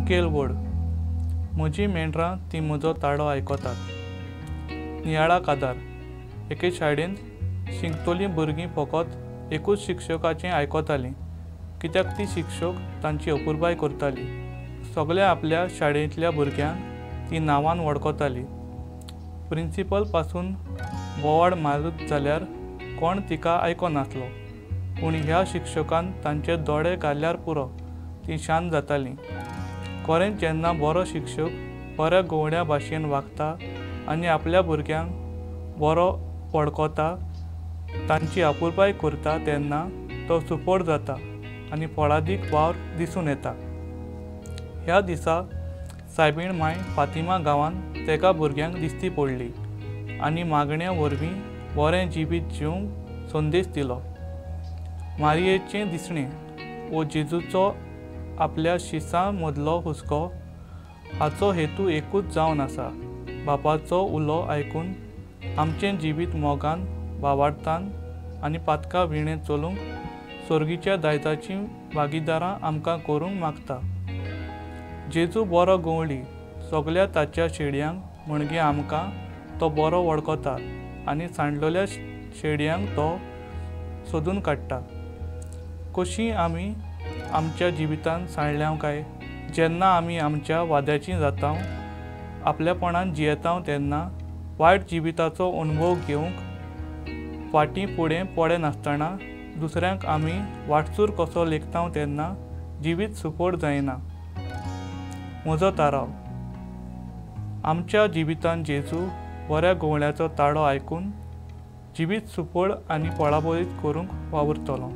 मुखेल वड म्हजी मेंढरां ती म्हजो ताळो आयकतात। नियाळा कादार एके शाळेंत शिंकतोलीं भुरगीं फकत एकूच शिक्षकाचें आयकतालीं, कित्याक ती शिक्षक तांची अपुरबाय करताली। सगळ्या आपल्या शाळेंतल्या भुरग्यांक ती नांवान वळखताली। प्रिंसिपल पासून बोवाळ मारत जाल्यार कोण तिका आयकनासलो, पूण ह्या शिक्षकान तांचे दोळे घाल्यार पुरो ती शांत जातालीं। खरेंच जेन्ना बरो शिक्षक बऱ्या गवळ्या भाशेन वागता आनी आपल्या भुरग्यांक बरो वळखता, तांची आपुरबाय करता, तेन्ना तो सुपोड जाता आनी फळादीक वावर दिसून येता। ह्या दिसा सायबीण मांय फातिमा गांवांत तेका भुरग्यांक दिश्टी पडली आनी मागण्या वरवीं बरें जिवीत जिवंक संदेश दिलो। मारयेचें दिसणें वो जेजूचो आपल्या शिसां मदलो हुस्को हाचो हेतू एकूच जावन आसा, बापाचो उलो आयकून आमचें जिवीत मोगान भावार्थान आनी पातका विणें चलूंक सर्गीच्या दायजाची भागीदारां आमकां करूंक मागता। जेजू बरो गवळी सगल्या ताच्या शेडयांक म्हणगे आमकां तो बरो वळखता आनी सांडलेल्या शेडयांक तो सोदून काडटा। कशीं आमी आमच्या जिवितांत सांडल्या काय? जेन्ना आमी आमच्या वाद्याचीं जाता, आपल्यापणान जियेता, तेन्ना वायट जिविताचो अनुभव घेवंक फाटीं फुडें पडे नासतना दुसऱ्यांक आमी वाटसूर कसो लेखता, तेन्ना जिवीत सुपोड जायना। म्हजो ताराव आमच्या जिवितांत जेजू बऱ्या गवळ्याचो ताळो आयकून जिवीत सुपोड आनी फळाबळीत करूंक वावुरतलो।